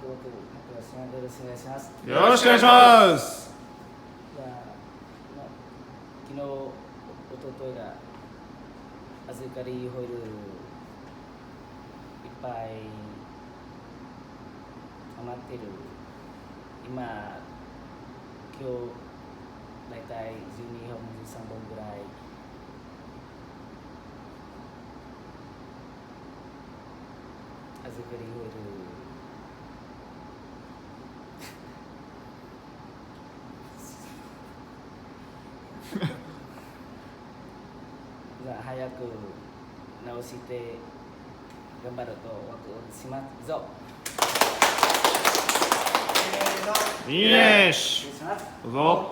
よろしくお願いします。よろしくお願いします。じゃあ、昨日、おとといが預かりホイールいっぱい溜まってる。今、今日だいたい12本、13本ぐらい預かりホイール早く直して頑張るとワクワクしますぞ。いいねーし。失礼します。どうぞ。